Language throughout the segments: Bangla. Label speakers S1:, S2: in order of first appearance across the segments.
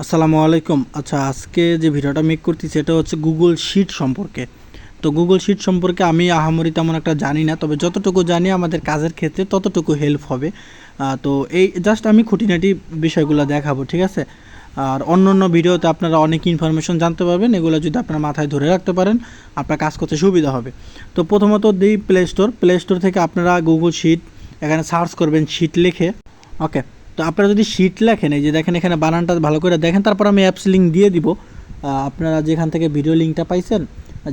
S1: আসসালামু আলাইকুম। আচ্ছা, আজকে যে ভিডিওটা মেক করতেছি এটা হচ্ছে গুগল শিট সম্পর্কে। তো গুগল শিট সম্পর্কে আমি আহামরি তেমন একটা জানি না, তবে যতটুকু জানি আমাদের কাজের ক্ষেত্রে ততটুকু হেল্প হবে। তো এই জাস্ট আমি খুঁটিনাটি বিষয়গুলো দেখাবো, ঠিক আছে? আর অন্য অন্য ভিডিওতে আপনারা অনেক ইনফরমেশন জানতে পারবেন। এগুলো যদি আপনার মাথায় ধরে রাখতে পারেন আপনার কাজ করতে সুবিধা হবে। তো প্রথমত দিই প্লে স্টোর থেকে আপনারা গুগল শিট এখানে সার্চ করবেন শিট লিখে। ওকে, তো আপনারা যদি শিট লেখেন, এই যে দেখেন এখানে বানানটা ভালো করে দেখেন, তারপর আমি অ্যাপস লিঙ্ক দিয়ে দিব। আপনারা যেখান থেকে ভিডিও লিঙ্কটা পাইছেন,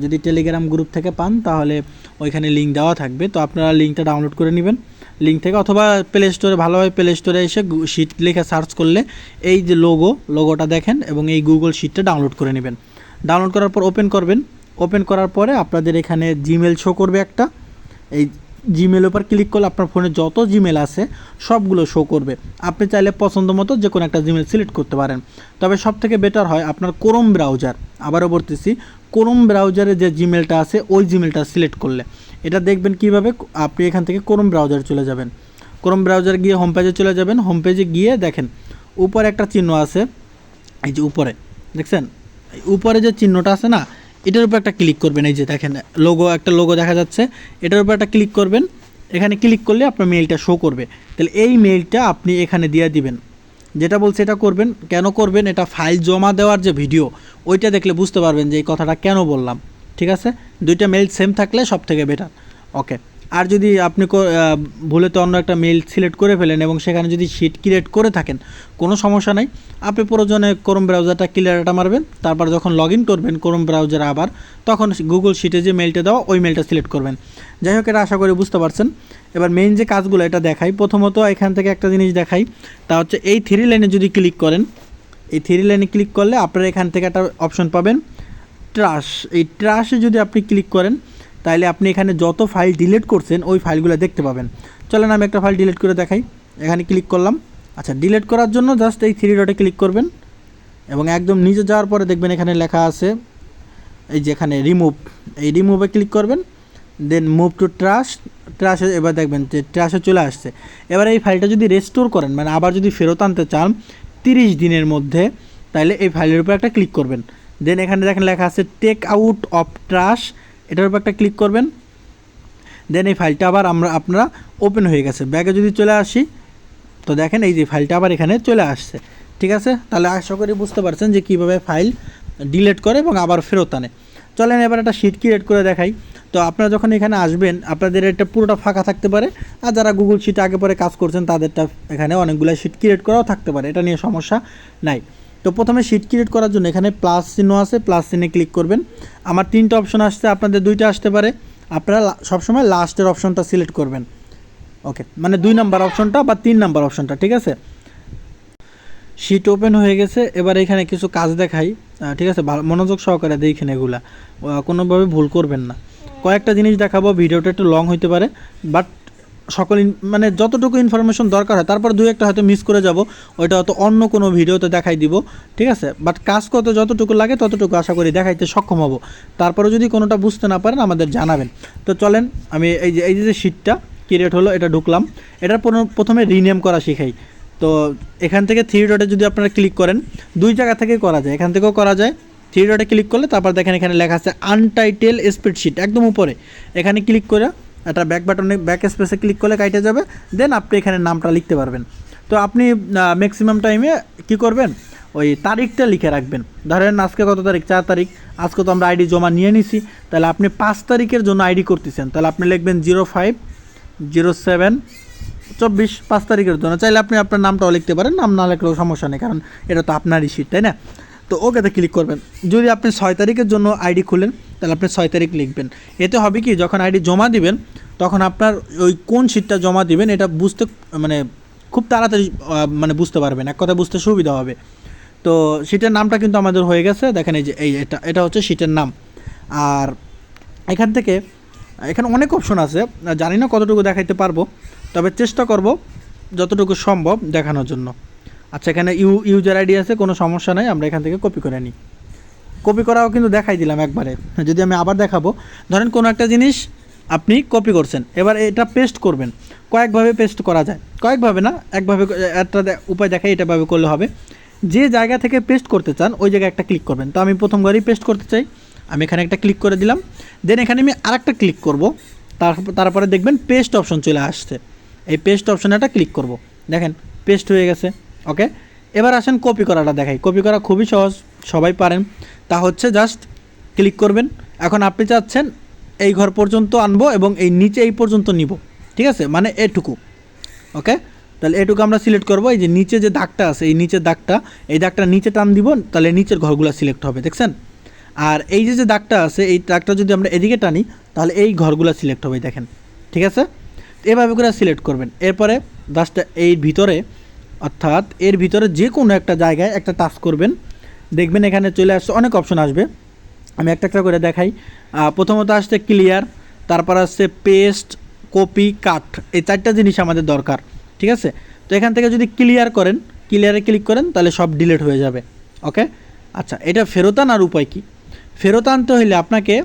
S1: যদি টেলিগ্রাম গ্রুপ থেকে পান তাহলে ওইখানে লিঙ্ক দেওয়া থাকবে। তো আপনারা লিঙ্কটা ডাউনলোড করে নেবেন লিঙ্ক থেকে, অথবা প্লে স্টোরে ভালোভাবে প্লে স্টোরে এসে শিট লিখে সার্চ করলে এই যে লোগোটা দেখেন এবং এই গুগল শিটটা ডাউনলোড করে নেবেন। ডাউনলোড করার পর ওপেন করবেন। ওপেন করার পরে আপনাদের এখানে জিমেল শো করবে একটা। এই জিমেলের উপর ক্লিক করলে আপনার ফোনে যত জিমেল আছে সবগুলো শো করবে। আপনি চাইলে পছন্দ মতো যে কোনো একটা জিমেল সিলেক্ট করতে পারেন। তবে সব থেকে বেটার হয় আপনার ক্রোম ব্রাউজার, আবারও বলতেছি, ক্রোম ব্রাউজারে যে জিমেলটা আছে ওই জিমেলটা সিলেক্ট করলে এটা দেখবেন কিভাবে। আপনি এখান থেকে ক্রোম ব্রাউজারে চলে যাবেন। ক্রোম ব্রাউজার গিয়ে হোম পেজে চলে যাবেন। হোম পেজে গিয়ে দেখেন উপরে একটা চিহ্ন আছে, এই যে উপরে দেখছেন, উপরে যে চিহ্নটা আছে না, এটার উপর একটা ক্লিক করবেন। এই যে দেখেন একটা লোগো দেখা যাচ্ছে, এটার উপর একটা ক্লিক করবেন। এখানে ক্লিক করলে আপনার মেইলটা শো করবে। তাহলে এই মেইলটা আপনি এখানে দিয়ে দিবেন। যেটা বলছে এটা করবেন। কেন করবেন? এটা ফাইল জমা দেওয়ার যে ভিডিও, ওইটা দেখলে বুঝতে পারবেন যে এই কথাটা কেন বললাম। ঠিক আছে, দুইটা মেইল সেম থাকলে সব থেকে বেটার। ওকে, আর যদি আপনি ভুলে তো অন্য একটা মেইল সিলেক্ট করে ফেলেন এবং সেখানে যদি শিট ক্রিয়েট করে থাকেন, কোনো সমস্যা নাই। আপনি প্রয়োজনে ক্রোম ব্রাউজারটা ক্লিয়ারটা মারবেন, তারপর যখন লগ ইন করবেন ক্রোম ব্রাউজার আবার, তখন গুগল শিটে যে মেইলটা দেওয়া ওই মেইলটা সিলেক্ট করবেন। যাই হোক, এটা আশা করি বুঝতে পারছেন। এবার মেইন যে কাজগুলো এটা দেখাই। প্রথমত এখান থেকে একটা জিনিস দেখাই, তা হচ্ছে এই থ্রি লাইনে যদি ক্লিক করেন, এই থ্রি লাইনে ক্লিক করলে আপনারা এখান থেকে একটা অপশন পাবেন ট্রাশ। এই ট্রাশে যদি আপনি ক্লিক করেন তাহলে আপনি এখানে যত ফাইল ডিলিট করছেন ওই ফাইলগুলো দেখতে পাবেন। চলেন আমি একটা ফাইল ডিলিট করে দেখাই। এখানে ক্লিক করলাম। আচ্ছা, ডিলিট করার জন্য জাস্ট এই থ্রি ডটে ক্লিক করবেন এবং একদম নিচে যাওয়ার পরে দেখবেন এখানে লেখা আছে, এই যে এখানে রিমুভ, এই রিমুভে ক্লিক করবেন। দেন মুভ টু ট্রাশে এবার দেখবেন যে ট্রাশে চলে আসছে। এবার এই ফাইলটা যদি রেস্টোর করেন, মানে আবার যদি ফেরত আনতে চান 30 দিনের মধ্যে, তাহলে এই ফাইলের উপর একটা ক্লিক করবেন। দেন এখানে দেখেন লেখা আছে টেক আউট অফ ট্রাশ, এটার উপর একটা ক্লিক করবেন। দেন এই ফাইলটা আবার আপনারা ওপেন হয়ে গেছে। ব্যাগে যদি চলে আসি তো দেখেন এই যে ফাইলটা আবার এখানে চলে আসছে। ঠিক আছে, তাহলে আশা করি বুঝতে পারছেন যে কীভাবে ফাইল ডিলিট করে এবং আবার ফেরত আনে। চলেন এবার একটা শিট ক্রিয়েট করে দেখাই। তো আপনারা যখন এখানে আসবেন আপনাদের এটা পুরোটা ফাঁকা থাকতে পারে, আর যারা গুগল শিটে আগে পরে কাজ করছেন তাদেরটা এখানে অনেকগুলো শিট ক্রিয়েট করাও থাকতে পারে, এটা নিয়ে সমস্যা নাই। তো প্রথমে শিট ক্রিয়েট করার জন্য এখানে প্লাস চিহ্ন আছে, প্লাস চিহ্নে ক্লিক করবেন। আমার 3টা অপশন আসছে, আপনাদের 2টা আসতে পারে। আপনারা সবসময় লাস্টের অপশনটা সিলেক্ট করবেন। ওকে, মানে 2 নাম্বার অপশনটা বা 3 নাম্বার অপশনটা। ঠিক আছে, শিট ওপেন হয়ে গেছে। এবার এখানে কিছু কাজ দেখাই, ঠিক আছে? মনোযোগ সহকারে দেখেন, এগুলা কোনোভাবে ভুল করবেন না। কয়েকটা জিনিস দেখাবো, ভিডিওটা একটু লং হইতে পারে, বাট মানে যতটুকু ইনফরমেশন দরকার হয়, তারপর 2-1টা হয়তো মিস করে যাব, ওইটা হয়তো অন্য কোনো ভিডিওতে দেখাই দিব। ঠিক আছে, বাট কাজ করতে যতটুকু লাগে ততটুকু আশা করি দেখাইতে সক্ষম হব। তারপরে যদি কোনোটা বুঝতে না পারেন আমাদের জানাবেন। তো চলেন আমি এই যে শিটটা ক্রিয়েট হলো এটা ঢুকলাম। এটার প্রথমে রিনেম করা শিখাই। তো এখান থেকে থ্রি ডটে যদি আপনারা ক্লিক করেন, 2 জায়গা থেকে করা যায়, এখান থেকেও করা যায়। থ্রি ডটে ক্লিক করলে তারপর দেখেন এখানে লেখা আছে আনটাইটেল স্প্রেডশিট, একদম উপরে। এখানে ক্লিক করে একটা ব্যাক স্পেসে ক্লিক করলে কাইটে যাবে। দেন আপনি এখানে নামটা লিখতে পারবেন। তো আপনি ম্যাক্সিমাম টাইমে কী করবেন, ওই তারিখটা লিখে রাখবেন। ধরেন আজকে কত তারিখ? 4 তারিখ। আজকে তো আমরা আইডি জমা নিয়ে নিছি, তাহলে আপনি 5 তারিখের জন্য আইডি করতেছেন, তাহলে আপনি লিখবেন 050724, 5 তারিখের জন্য। চাইলে আপনি আপনার নামটাও লিখতে পারেন, নাম না লিখলেও সমস্যা নেই, কারণ এটা তো আপনারই শিট, তাই না? তো ওকেতে ক্লিক করবেন। যদি আপনি 6 তারিখের জন্য আইডি খুলেন তাহলে আপনি 6 তারিখ লিখবেন। এতে হবে কি, যখন আইডি জমা দিবেন তখন আপনার ওই কোন শিটটা জমা দিবেন এটা বুঝতে মানে খুব তাড়াতাড়ি মানে বুঝতে পারবেন, এক কথায় বুঝতে সুবিধা হবে। তো শিটের নামটা কিন্তু আমাদের হয়ে গেছে, দেখেন এই যে এটা হচ্ছে শিটের নাম। আর এখানে অনেক অপশন আছে, জানি না কতটুকু দেখাইতে পারবো, তবে চেষ্টা করব যতটুকু সম্ভব দেখানোর জন্য। আচ্ছা, এখানে ইউজার আইডি আছে, কোনো সমস্যা নাই, আমরা এখান থেকে কপি করে নিই। কপি করাও কিন্তু দেখাই দিলাম একবারে। যদি আমি আবার দেখাবো, ধরেন কোনো একটা জিনিস আপনি কপি করছেন, এবার এটা পেস্ট করবেন। কয়েকভাবে পেস্ট করা যায়, কয়েকভাবে না, একভাবে একটা উপায় দেখাই, এটাভাবে করলে হবে। যে জায়গা থেকে পেস্ট করতে চান ওই জায়গায় একটা ক্লিক করবেন। তো আমি প্রথম ঘরেই পেস্ট করতে চাই, আমি এখানে একটা ক্লিক করে দিলাম। দেন এখানে আমি আরেকটা ক্লিক করব, তারপরে দেখবেন পেস্ট অপশন চলে আসছে। এই পেস্ট অপশনে একটা ক্লিক করব, দেখেন পেস্ট হয়ে গেছে। ওকে, এবার আসেন কপি করাটা দেখাই। কপি করা খুবই সহজ, সবাই পারেন। তা হচ্ছে জাস্ট ক্লিক করবেন। এখন আপনি চাচ্ছেন এই ঘর পর্যন্ত আনবো এবং এই নিচে এই পর্যন্ত নিব, ঠিক আছে, মানে এটুকু। ওকে, তাহলে এটুকু আমরা সিলেক্ট করব। এই যে নিচে যে দাগটা আছে, এই নিচের দাগটা, এই দাগটা নিচে টান দিব, তাহলে নিচের ঘরগুলো সিলেক্ট হবে, দেখছেন। আর এই যে দাগটা আছে, এই দাগটা যদি আমরা এদিকে টানি তাহলে এই ঘরগুলো সিলেক্ট হবে, দেখেন, ঠিক আছে। এভাবে করে সিলেক্ট করবেন। এরপরে জাস্ট এই ভিতরে, অর্থাৎ এর ভিতরে যে কোনো একটা জায়গায় একটা টাচ করবেন, দেখবেন এখানে চলে আসছে, অনেক অপশন আসবে। আমি একটা একটা করে দেখাই। প্রথমত আসছে ক্লিয়ার, তারপর আসছে পেস্ট, কপি, কাট। এই চারটা জিনিস আমাদের দরকার, ঠিক আছে। তো এখান থেকে যদি ক্লিয়ার করেন, ক্লিয়ারে ক্লিক করেন, তাহলে সব ডিলিট হয়ে যাবে। ওকে, আচ্ছা, এটা ফেরত আনার উপায় কি? ফেরত আনতে হলে আপনাকে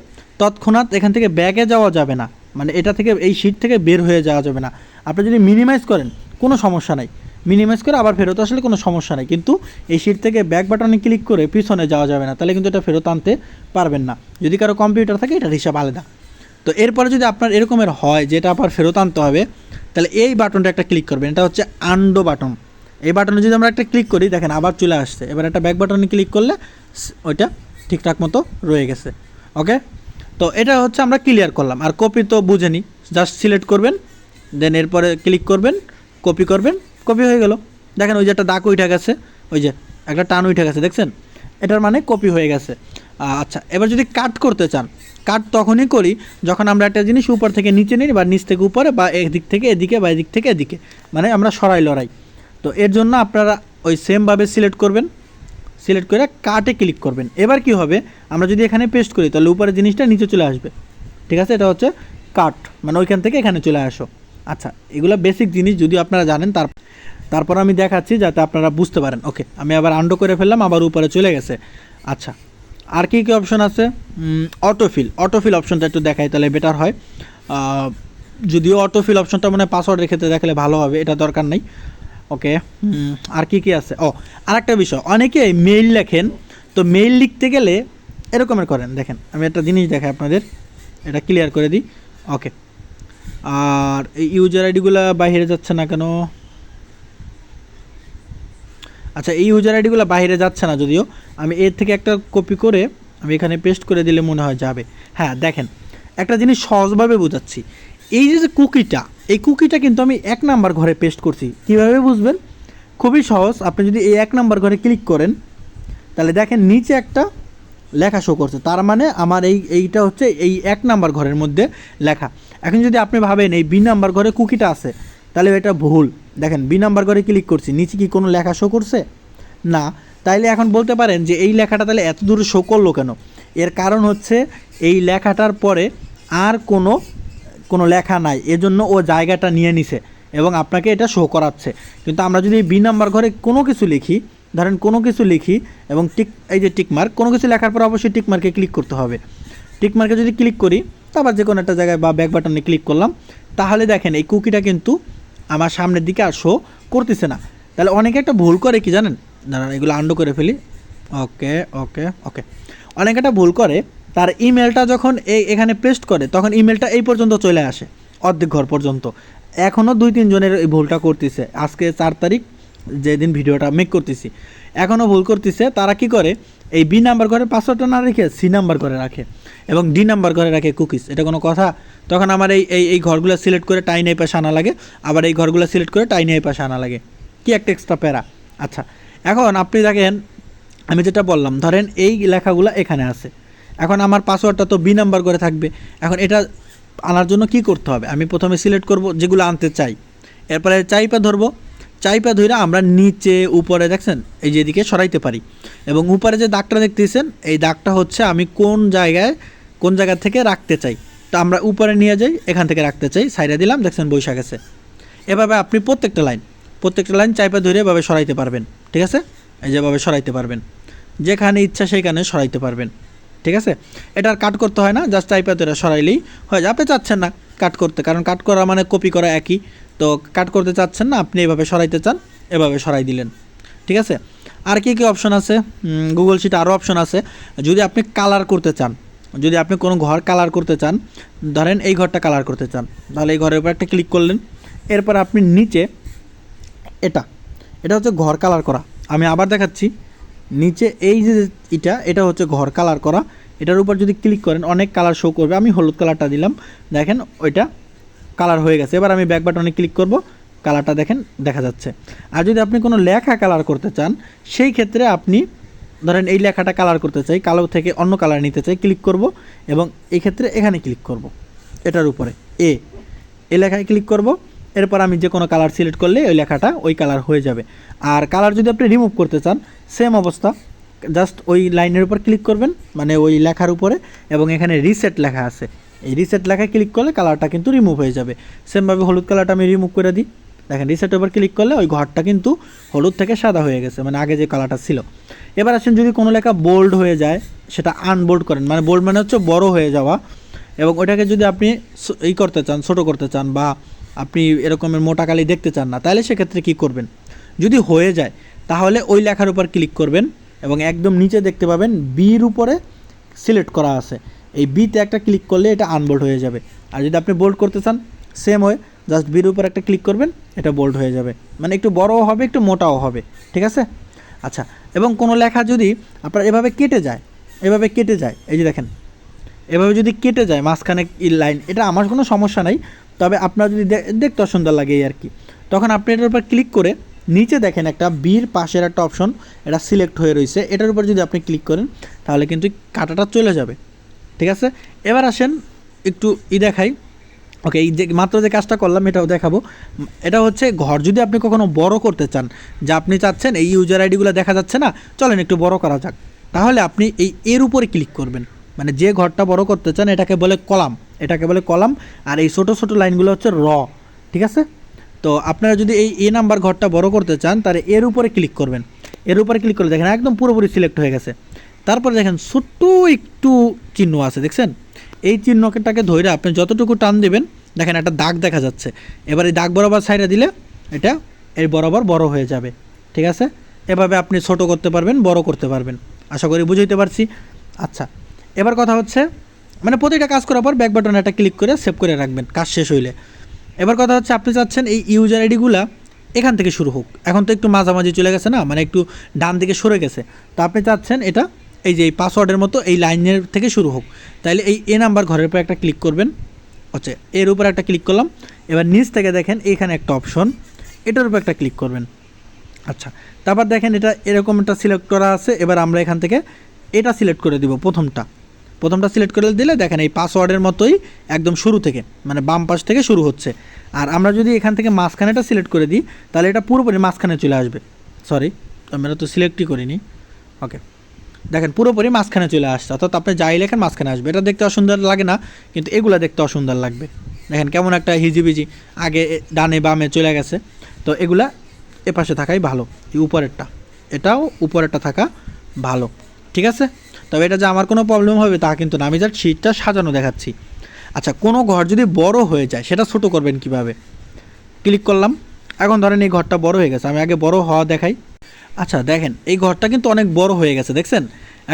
S1: তৎক্ষণাৎ এখান থেকে ব্যাকে যাওয়া যাবে না, মানে এটা থেকে, এই শিট থেকে বের হয়ে যাওয়া যাবে না। আপনি যদি মিনিমাইজ করেন কোনো সমস্যা নাই, মিনিমাইজ করে আবার ফেরত আসলে কোনো সমস্যা নাই, কিন্তু এই শিট থেকে ব্যাক বাটনে ক্লিক করে পিছনে যাওয়া যাবে না, তাহলে কিন্তু এটা ফেরত আনতে পারবেন না। যদি কারো কম্পিউটার থাকে এটার হিসাব আলাদা। তো এরপরে যদি আপনার এরকমের হয় যেটা আবার ফেরত আনতে হবে, তাহলে এই বাটনটা একটা ক্লিক করবেন, এটা হচ্ছে আনডো বাটন। এই বাটনে যদি আমরা একটা ক্লিক করি, দেখেন আবার চলে আসছে। এবার একটা ব্যাক বাটনে ক্লিক করলে ওইটা ঠিকঠাক মতো রয়ে গেছে। ওকে, তো এটা হচ্ছে আমরা ক্লিয়ার করলাম। আর কপি তো বুঝেনি, জাস্ট সিলেক্ট করবেন, দেন এরপরে ক্লিক করবেন, কপি করবেন, কপি হয়ে গেল। দেখেন ওই যে একটা দাগ উঠে গেছে, ওই যে একটা টান উঠে গেছে, দেখছেন, এটার মানে কপি হয়ে গেছে। আচ্ছা, এবার যদি কাট করতে চান, কাট তখনই করি যখন আমরা একটা জিনিস উপর থেকে নিচে নিই, বা নিচ থেকে উপরে, বা এদিক থেকে এদিকে, বা এদিক থেকে এদিকে, মানে আমরা সরাই লড়াই। তো এর জন্য আপনারা ওই সেমভাবে সিলেক্ট করবেন, সিলেক্ট করে কাটে ক্লিক করবেন। এবার কি হবে, আমরা যদি এখানে পেস্ট করি তাহলে উপরে জিনিসটা নিচে চলে আসবে, ঠিক আছে। এটা হচ্ছে কাট, মানে ওইখান থেকে এখানে চলে আসো। আচ্ছা, এগুলো বেসিক জিনিস, যদি আপনারা জানেন। তারপর আমি দেখাচ্ছি যাতে আপনারা বুঝতে পারেন। ওকে, আমি আবার আন্ডো করে ফেললাম, আবার উপরে চলে গেছে। আচ্ছা, আর কী কী অপশন আছে? অটোফিল, অটোফিল অপশনটা একটু দেখাই তাহলে বেটার হয়। যদিও অটোফিল অপশনটা মানে পাসওয়ার্ডের ক্ষেত্রে দেখালে ভালো হবে, এটা দরকার নেই। ওকে, আর কী কী আছে? আরেকটা বিষয়, অনেকে মেইল লেখেন, তো মেইল লিখতে গেলে এরকমের করেন। দেখেন আমি একটা জিনিস দেখাই আপনাদের, এটা ক্লিয়ার করে দিই। ওকে, আর এই ইউজার আইডিগুলো বাইরে যাচ্ছে না কেন? আচ্ছা, এই ইউজার আইডিগুলো বাইরে যাচ্ছে না, যদিও আমি এর থেকে একটা কপি করে আমি এখানে পেস্ট করে দিলে মনে হয় যাবে। হ্যাঁ, দেখেন একটা জিনিস সহজভাবে বোঝাচ্ছি। এই যে কুকিটা, এই কুকিটা কিন্তু আমি 1 নাম্বার ঘরে পেস্ট করছি। কীভাবে বুঝবেন? খুবই সহজ। আপনি যদি এই 1 নাম্বার ঘরে ক্লিক করেন, তাহলে দেখেন নিচে একটা লেখা শো করছে, তার মানে আমার এইটা হচ্ছে এই 1 নাম্বার ঘরের মধ্যে লেখা। এখন যদি আপনি ভাবেন এই বি নাম্বার ঘরে কুকিটা আছে, তাহলে এটা ভুল। দেখেন বি নাম্বার ঘরে ক্লিক করছি, নিচে কি কোনো লেখা শো করছে? না। তাইলে এখন বলতে পারেন যে এই লেখাটা তাহলে এত দূরে শো করলো কেন? এর কারণ হচ্ছে এই লেখাটার পরে আর কোনো লেখা নাই, এজন্য ও জায়গাটা নিয়ে নিছে এবং আপনাকে এটা শো করাচ্ছে। কিন্তু আমরা যদি বি নাম্বার ঘরে কোনো কিছু লিখি, ধরেন কোনো কিছু লিখি এবং এই যে টিকমার্ক, কোনো কিছু লেখার পর অবশ্যই টিকমার্কে ক্লিক করতে হবে। টিকমার্কে যদি ক্লিক করি, তারপর যে কোনো একটা জায়গায় বা ব্যাক বাটনে ক্লিক করলাম, তাহলে দেখেন এই কুকিটা কিন্তু আমার সামনের দিকে আর শো করতেছে না। তাহলে অনেকে একটা ভুল করে কি জানেন? দাঁড়ান, এগুলো আন্ডো করে ফেলি। ওকে ওকে ওকে, অনেকে একটা ভুল করে, তার ইমেলটা যখন এখানে পেস্ট করে তখন ইমেলটা এই পর্যন্ত চলে আসে, অর্ধেক ঘর পর্যন্ত। এখনও 2-3 জনের এই ভুলটা করতেছে। আজকে 4 তারিখ, যেদিন ভিডিওটা মেক করতেছি, এখনও ভুল করতেছে। তারা কি করে, এই বি নাম্বার ঘরে পাসওয়ার্ডটা না রেখে সি নাম্বার ঘরে রাখে এবং ডি নাম্বার ঘরে রাখে কুকিজ। এটা কোনো কথা? তখন আমার এই ঘরগুলো সিলেক্ট করে টাইন এই পাশে আনা লাগে, আবার এই ঘরগুলো সিলেক্ট করে টাইন এই পাশে আনা লাগে। কি একটা এক্সট্রা প্যারা। আচ্ছা, এখন আপনি দেখেন আমি যেটা বললাম, ধরেন এই লেখাগুলো এখানে আছে, এখন আমার পাসওয়ার্ডটা তো বি নাম্বার করে থাকবে। এখন এটা আনার জন্য কি করতে হবে? আমি প্রথমে সিলেক্ট করব যেগুলো আনতে চাই, এরপরে চাইপা ধরবো, চাইপা ধরে আমরা নিচে উপরে দেখছেন এই যেদিকে সরাইতে পারি। এবং উপরে যে দাগটা দেখতেছেন, এই দাগটা হচ্ছে আমি কোন জায়গা থেকে রাখতে চাই। তো আমরা উপরে নিয়ে যাই, এখান থেকে রাখতে চাই, সাইডে দিলাম, দেখছেন বৈশা গেছে। এভাবে আপনি প্রত্যেকটা লাইন চাইপা ধরে এভাবে সরাইতে পারবেন, ঠিক আছে। এই যেভাবে সরাইতে পারবেন, যেখানে ইচ্ছা সেইখানে সরাইতে পারবেন, ঠিক আছে। এটা আর কাট করতে হয় না, জাস্ট চাইপা ধরে সরাইলেই হয়ে যায়। আপনি চাচ্ছেন না কাট করতে, কারণ কাট করা মানে কপি করা একই। তো কাট করতে চাচ্ছেন না, আপনি এভাবে সরাইতে চান, এভাবে সরাই দিলেন, ঠিক আছে। আর কি কি অপশন আছে গুগল শিট? আরও অপশন আছে। যদি আপনি কালার করতে চান, যদি আপনি কোনো ঘর কালার করতে চান, ধরেন এই ঘরটা কালার করতে চান, তাহলে এই ঘরের উপর একটা ক্লিক করলেন। এরপর আপনি নিচে এটা এটা হচ্ছে ঘর কালার করা। আমি আবার দেখাচ্ছি, নিচে এই যে এটা হচ্ছে ঘর কালার করা। এটার উপর যদি ক্লিক করেন অনেক কালার শো করবে। আমি হলুদ কালারটা দিলাম, দেখেন ওইটা কালার হয়ে গেছে। এবার আমি ব্যাক বাটনে ক্লিক করব, কালারটা দেখেন দেখা যাচ্ছে। আর যদি আপনি কোনো লেখা কালার করতে চান, সেই ক্ষেত্রে আপনি ধরেন এই লেখাটা কালার করতে চাই, কালো থেকে অন্য কালার নিতে চাই, ক্লিক করব এবং এই ক্ষেত্রে এখানে ক্লিক করব, এটার উপরে এ লেখায় ক্লিক করব। এরপর আমি যে কোনো কালার সিলেক্ট করলে ওই লেখাটা ওই কালার হয়ে যাবে। আর কালার যদি আপনি রিমুভ করতে চান, সেম অবস্থা, জাস্ট ওই লাইনের উপর ক্লিক করবেন, মানে ওই লেখার উপরে, এবং এখানে রিসেট লেখা আছে, এই রিসেট লেখায় ক্লিক করলে কালারটা কিন্তু রিমুভ হয়ে যাবে। সেমভাবে হলুদ কালারটা আমি রিমুভ করে দিই, দেখেন রিসেটের উপর ক্লিক করলে ওই ঘরটা কিন্তু হলুদ থেকে সাদা হয়ে গেছে, মানে আগে যে কালারটা ছিল। এবার আসেন, যদি কোনো লেখা বোল্ড হয়ে যায়, সেটা আনবোল্ড করেন, মানে বোল্ড মানে হচ্ছে বড় হয়ে যাওয়া, এবং ওইটাকে যদি আপনি করতে চান, ছোটো করতে চান, বা আপনি এরকমের মোটা কালি দেখতে চান না, তাহলে সেক্ষেত্রে কী করবেন? যদি হয়ে যায় তাহলে ওই লেখার উপর ক্লিক করবেন এবং একদম নিচে দেখতে পাবেন বির উপরে সিলেক্ট করা আছে, এই বিতে একটা ক্লিক করলে এটা আনবোল্ড হয়ে যাবে। আর যদি আপনি বোল্ড করতে চান, সেম হয়, জাস্ট বির উপর একটা ক্লিক করবেন, এটা বোল্ড হয়ে যাবে, মানে একটু বড়ও হবে, একটু মোটাও হবে, ঠিক আছে? আচ্ছা, এবং কোনো লেখা যদি আপনার এভাবে কেটে যায়, এই যে দেখেন এভাবে যদি কেটে যায় মাঝখানে লাইন, এটা আমার কোনো সমস্যা নাই, তবে আপনার যদি দেখতে অসুন্দর লাগে এই আর কি, তখন আপনি এটার উপর ক্লিক করে নিচে দেখেন একটা বির পাশের একটা অপশন, এটা সিলেক্ট হয়ে রয়েছে, এটার উপর যদি আপনি ক্লিক করেন তাহলে কিন্তু কাটাটা চলে যাবে, ঠিক আছে? এবার আসেন একটু দেখাই। ওকে, এই যে মাত্র যে কাজটা করলাম এটাও দেখাবো। এটা হচ্ছে ঘর যদি আপনি কখনো বড় করতে চান, যা আপনি চাচ্ছেন এই ইউজার আইডিগুলো দেখা যাচ্ছে না, চলেন একটু বড় করা যাক, তাহলে আপনি এর উপরে ক্লিক করবেন, মানে যে ঘরটা বড় করতে চান এটাকে বলে কলাম, আর এই ছোটো ছোটো লাইনগুলো হচ্ছে র, ঠিক আছে? তো আপনারা যদি এই নাম্বার ঘরটা বড় করতে চান, তাহলে এর উপরে ক্লিক করবেন। এর উপরে ক্লিক করলে দেখেন একদম পুরোপুরি সিলেক্ট হয়ে গেছে। তারপর দেখেন ছোট্ট একটু চিহ্ন আছে, দেখছেন? এই চিহ্নটাকে ধরে আপনি যতটুকু টান দেবেন, দেখেন একটা দাগ দেখা যাচ্ছে। এবার এই দাগ বরাবর সাইডে দিলে এটা এই বরাবর বড় হয়ে যাবে, ঠিক আছে? এভাবে আপনি ছোট করতে পারবেন, বড় করতে পারবেন। আশা করি বুঝাইতে পারছি। আচ্ছা, এবার কথা হচ্ছে, মানে প্রতিটা কাজ করার পর ব্যাক বাটনে একটা ক্লিক করে সেভ করে রাখবেন কাজ শেষ হইলে। এবার কথা হচ্ছে, আপনি চাচ্ছেন এই ইউজার আইডিগুলা এখান থেকে শুরু হোক, এখন তো একটু মাঝামাঝি চলে গেছে না, মানে একটু ডান দিকে সরে গেছে, তো আপনি চাচ্ছেন এটা এই যে এই পাসওয়ার্ডের মতো এই লাইনের থেকে শুরু হোক, তাইলে এই নাম্বার ঘরের উপর একটা ক্লিক করবেন। আচ্ছা, এর উপর একটা ক্লিক করলাম। এবার নিচ থেকে দেখেন এইখানে একটা অপশন, এটার উপর একটা ক্লিক করবেন। আচ্ছা, তারপর দেখেন এটা এরকম একটা সিলেক্ট করা আছে। এবার আমরা এখান থেকে এটা সিলেক্ট করে দিব, প্রথমটা সিলেক্ট করে দিলে দেখেন এই পাসওয়ার্ডের মতোই একদম শুরু থেকে, মানে বাম পাশ থেকে শুরু হচ্ছে। আর আমরা যদি এখান থেকে মাঝখানেটা সিলেক্ট করে দিই, তাহলে এটা পুরোপুরি মাঝখানে চলে আসবে। সরি, আমরা তো সিলেক্টই করিনি। ওকে, দেখেন পুরোপুরি মাঝখানে চলে আসছে, অর্থাৎ আপনি যাই লেখেন মাঝখানে আসবে। এটা দেখতে অসুন্দর লাগে না, কিন্তু এগুলো দেখতে অসুন্দর লাগবে। দেখেন কেমন একটা হিজিবিজি আগে ডানে বামে চলে গেছে। তো এগুলা এপাশে থাকাই ভালো, এই উপরেরটা, এটাও উপরেরটা থাকা ভালো, ঠিক আছে? তবে এটা যে আমার কোনো প্রবলেম হবে তা কিন্তু না, আমি জাস্ট শীটটা সাজানো দেখাচ্ছি। আচ্ছা, কোনো ঘর যদি বড় হয়ে যায়, সেটা ছোট করবেন কিভাবে? ক্লিক করলাম, এখন ধরেন এই ঘরটা বড় হয়ে গেছে, আমি আগে বড় হওয়া দেখাই। আচ্ছা, দেখেন এই ঘরটা কিন্তু অনেক বড় হয়ে গেছে, দেখছেন?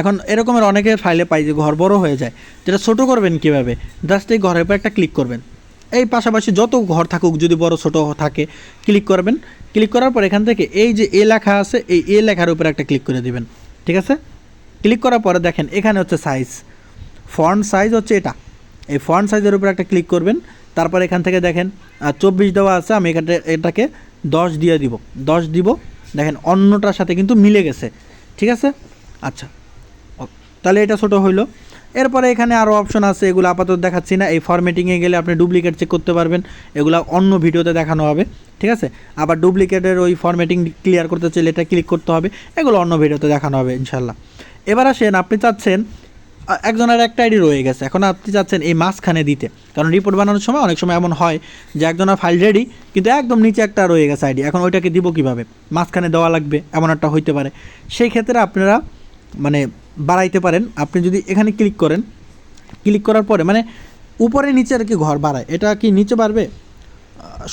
S1: এখন এরকমের অনেকের ফাইলে পাই যে ঘর বড় হয়ে যায়, যেটা ছোট করবেন কিভাবে? জাস্ট এই ঘরের উপর একটা ক্লিক করবেন, এই পাশাপাশি যত ঘর থাকুক যদি বড় ছোট থাকে ক্লিক করবেন। ক্লিক করার পর এখান থেকে এই যে এ লেখা আছে, এই এ লেখার উপর একটা ক্লিক করে দিবেন, ঠিক আছে? ক্লিক করার পরে দেখেন এখানে হচ্ছে সাইজ, ফন্ট সাইজ হচ্ছে এটা, এই ফন্ট সাইজের উপর একটা ক্লিক করবেন। তারপর এখান থেকে দেখেন 24 দেওয়া আছে, আমি এটাকে 10 দিয়ে দিব, 10 দিব। দেখেন অন্যটার সাথে কিন্তু মিলে গেছে, ঠিক আছে? আচ্ছা, তাহলে এটা ছোটো হইলো। এরপরে এখানে আরও অপশন আছে, এগুলো আপাতত দেখাচ্ছি না। এই ফরম্যাটিংয়ে গেলে আপনি ডুপ্লিকেট চেক করতে পারবেন, এগুলো অন্য ভিডিওতে দেখানো হবে, ঠিক আছে? আবার ডুপ্লিকেটের ওই ফরম্যাটিং ক্লিয়ার করতে চাইলে এটা ক্লিক করতে হবে, এগুলো অন্য ভিডিওতে দেখানো হবে ইনশাল্লাহ। এবার আসেন, আপনি চাচ্ছেন একজনের একটা আইডি রয়ে গেছে, এখন আপনি চাচ্ছেন এই মাঝখানে দিতে, কারণ রিপোর্ট বানানোর সময় অনেক সময় এমন হয় যে একজনের ফাইল রেডি কিন্তু একদম নিচে একটা রয়ে গেছে আইডি, এখন ওইটাকে দিব কীভাবে? মাঝখানে দেওয়া লাগবে, এমন একটা হইতে পারে। সেই ক্ষেত্রে আপনারা মানে বাড়াইতে পারেন। আপনি যদি এখানে ক্লিক করেন, ক্লিক করার পরে মানে উপরে নিচে আর কি ঘর বাড়ায়, এটা কি নিচে বাড়বে?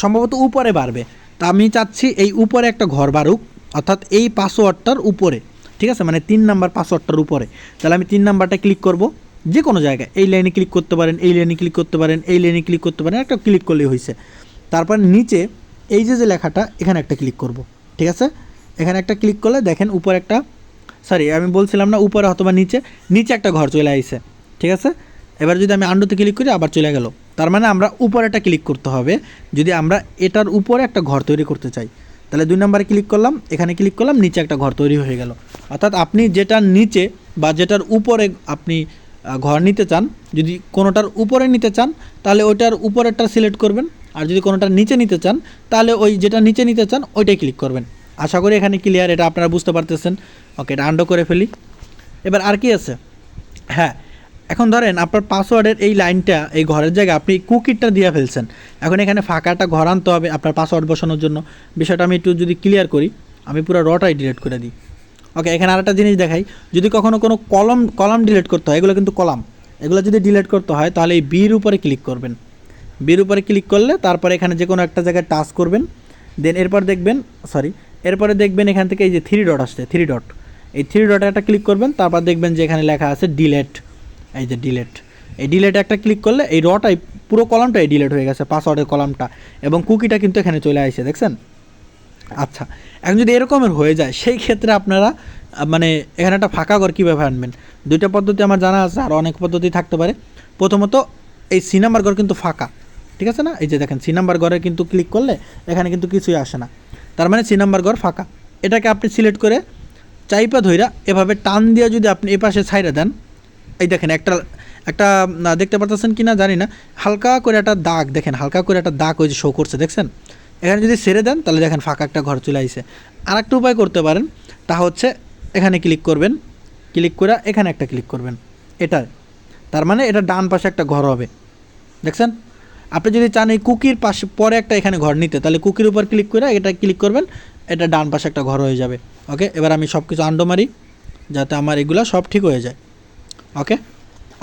S1: সম্ভবত উপরে বাড়বে। তা আমি চাচ্ছি এই উপরে একটা ঘর বাড়ুক, অর্থাৎ এই পাসওয়ার্ডটার উপরে, ঠিক আছে, মানে 3 নাম্বার পাসওয়ার্ডটার উপরে। তাহলে আমি 3 নাম্বারটা ক্লিক করব, যে কোনো জায়গায় এই লাইনে ক্লিক করতে পারেন, এই লাইনে ক্লিক করতে পারেন, এই লাইনে ক্লিক করতে পারেন, একটা ক্লিক করলেই হয়েছে। তারপর নিচে এই যে লেখাটা এখানে একটা ক্লিক করব, ঠিক আছে, এখানে একটা ক্লিক করলে দেখেন উপরে একটা, সরি আমি বলছিলাম না উপরে অথবা নিচে, নিচে একটা ঘর চলে আসছে, ঠিক আছে। এবার যদি আমি আন্ডুতে ক্লিক করি আবার চলে গেল, তার মানে আমরা উপরে একটা ক্লিক করতে হবে যদি আমরা এটার উপরে একটা ঘর তৈরি করতে চাই। তাহলে 2 নম্বরে ক্লিক করলাম, এখানে ক্লিক করলাম, নিচে একটা ঘর তৈরি হয়ে গেল। অর্থাৎ আপনি যেটার নিচে বা যেটার উপরে আপনি ঘর নিতে চান, যদি কোনোটার উপরে নিতে চান তাহলে ওইটার উপরেরটা সিলেক্ট করবেন, আর যদি কোনোটার নিচে নিতে চান তাহলে ওই যেটা নিচে নিতে চান ওইটাই ক্লিক করবেন। আশা করি এখানে ক্লিয়ার, এটা আপনারা বুঝতে পারতেছেন। ওকে, এটা আন্ডু করে ফেলি। এবার আর কি আছে, হ্যাঁ, এখন ধরেন আপনার পাসওয়ার্ডের এই লাইনটা, এই ঘরের জায়গায় আপনি কুকিটা দিয়ে ফেলছেন, এখন এখানে ফাঁকা একটা ঘর আনতে হবে আপনার পাসওয়ার্ড বসানোর জন্য। বিষয়টা আমি একটু যদি ক্লিয়ার করি, আমি পুরো রটাই ডিলিট করে দিই। ওকে, এখানে আরেকটা জিনিস দেখাই, যদি কখনো কোনো কলাম ডিলিট করতে হয়, এগুলো কিন্তু কলাম, এগুলো যদি ডিলিট করতে হয় তাহলে এই বির উপরে ক্লিক করবেন। বির উপরে ক্লিক করলে তারপরে এখানে যে কোনো একটা জায়গায় টাচ করবেন, দেন এরপর দেখবেন, এরপরে দেখবেন এখান থেকে এই যে 3 ডট আসছে, 3 ডট, এই 3 ডটে একটা ক্লিক করবেন, তারপর দেখবেন যে এখানে লেখা আছে ডিলেট, এই যে ডিলেট, এই ডিলেটে একটা ক্লিক করলে এই রটাই পুরো কলামটাই ডিলেট হয়ে গেছে, পাসওয়ার্ডের কলামটা, এবং কুকিটা কিন্তু এখানে চলে আসছে, দেখছেন। আচ্ছা, এখন যদি এরকমের হয়ে যায় সেই ক্ষেত্রে আপনারা মানে এখানে একটা ফাঁকা ঘর কীভাবে আনবেন, 2টা পদ্ধতি আমার জানা আছে, আর অনেক পদ্ধতি থাকতে পারে। প্রথমত এই সি নাম্বার ঘর কিন্তু ফাঁকা, ঠিক আছে না, এই যে দেখেন সি নাম্বার ঘরে কিন্তু ক্লিক করলে এখানে কিন্তু কিছুই আসে না, তার মানে সি নাম্বার ঘর ফাঁকা। এটাকে আপনি সিলেক্ট করে চাইপা ধইরা এভাবে টান দিয়ে যদি আপনি এ পাশে ছাইড়া দেন, এই দেখেন একটা দেখতে পারতেছেন কি না জানি না, হালকা করে একটা দাগ, দেখেন হালকা করে একটা দাগ ওই যে শো করছে, দেখছেন। এখানে যদি ছেড়ে দেন তাহলে দেখেন ফাঁকা একটা ঘর চলে আসছে। আর একটা উপায় করতে পারেন, তা হচ্ছে এখানে ক্লিক করবেন, ক্লিক করে এখানে একটা ক্লিক করবেন, এটা, তার মানে এটা ডান পাশে একটা ঘর হবে, দেখছেন। আপনি যদি চান এই কুকির পাশে পরে একটা এখানে ঘর নিতে, তাহলে কুকির উপর ক্লিক করে এটা ক্লিক করবেন, এটা ডান পাশে একটা ঘর হয়ে যাবে। ওকে, এবার আমি সব কিছু আন্ডু মারি যাতে আমার এগুলো সব ঠিক হয়ে যায়। ওকে,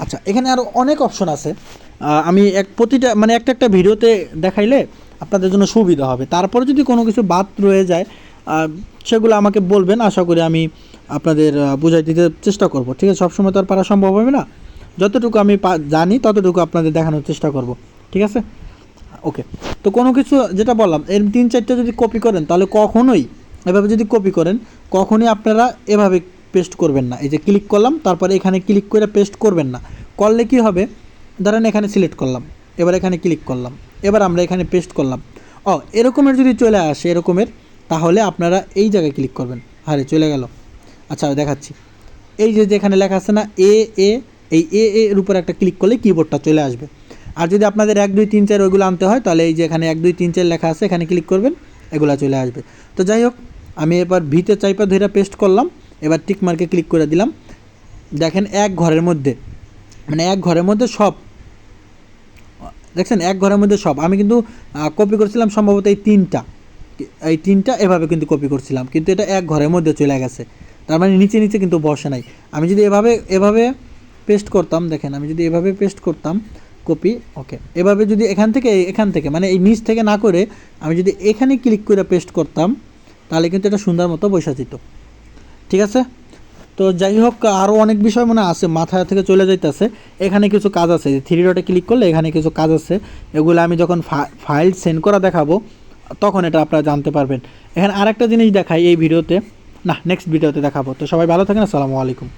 S1: আচ্ছা, এখানে আরও অনেক অপশন আছে, আমি প্রতিটা মানে একটা ভিডিওতে দেখাইলে আপনাদের জন্য সুবিধা হবে। তারপরে যদি কোনো কিছু বাদ রয়ে যায় সেগুলো আমাকে বলবেন, আশা করি আমি আপনাদের বুঝাই দিতে চেষ্টা করব, ঠিক আছে। সবসময় তো আর পারা সম্ভব হবে না, যতটুকু আমি জানি ততটুকু আপনাদের দেখানোর চেষ্টা করব, ঠিক আছে। ওকে, তো কোনো কিছু যেটা বললাম এর 3-4টা যদি কপি করেন তাহলে কখনোই এভাবে যদি কপি করেন কখনোই আপনারা এভাবে পেস্ট করবেন না। এই যে ক্লিক করলাম, তারপরে এখানে ক্লিক করে পেস্ট করবেন না, করলে কি হবে, ধরেন এখানে সিলেক্ট করলাম, এবার এখানে ক্লিক করলাম, এবার আমরা এখানে পেস্ট করলাম, এরকমের যদি চলে আসে এরকমের, তাহলে আপনারা এই জায়গায় ক্লিক করবেন। আরে চলে গেল, আচ্ছা দেখাচ্ছি, এই যে এখানে লেখা আছে না এ, এই এর উপর একটা ক্লিক করলে কিবোর্ডটা চলে আসবে। আর যদি আপনাদের 1 2 3 4 ওইগুলো আনতে হয় তাহলে এই যে এখানে 1 2 3 4 লেখা আছে, এখানে ক্লিক করবেন, এগুলো চলে আসবে। তো যাই হোক, আমি এবার ভিতে চাইপা ধরে পেস্ট করলাম, এবার টিক মার্কে ক্লিক করে দিলাম। দেখেন এক ঘরের মধ্যে, মানে এক ঘরের মধ্যে সব, দেখছেন এক ঘরের মধ্যে সব। আমি কিন্তু কপি করছিলাম সম্ভবত এই তিনটা এভাবে কিন্তু কপি করছিলাম, কিন্তু এটা এক ঘরের মধ্যে চলে গেছে, তার মানে নিচে নিচে কিন্তু বসে নাই। আমি যদি এভাবে পেস্ট করতাম, দেখেন আমি যদি এভাবে পেস্ট করতাম কপি, ওকে, এভাবে যদি এখান থেকে মানে এই নিচ থেকে না করে আমি যদি এখানে ক্লিক করে পেস্ট করতাম তাহলে কিন্তু এটা সুন্দর মতো বসে যেত, ঠিক আছে। তো যাই হোক, আরও অনেক বিষয় মনে আছে, মাথা থেকে চলে যাইতেছে। এখানে কিছু কাজ আছে, 3 ডটে ক্লিক করলে এখানে কিছু কাজ আছে, এগুলো আমি যখন ফাইল সেন্ড করা দেখাবো তখন এটা আপনারা জানতে পারবেন। এখানে আরেকটা জিনিস দেখাই এই ভিডিওতে, না নেক্সট ভিডিওতে দেখাবো। তো সবাই ভালো থাকেন, আসসালামু আলাইকুম।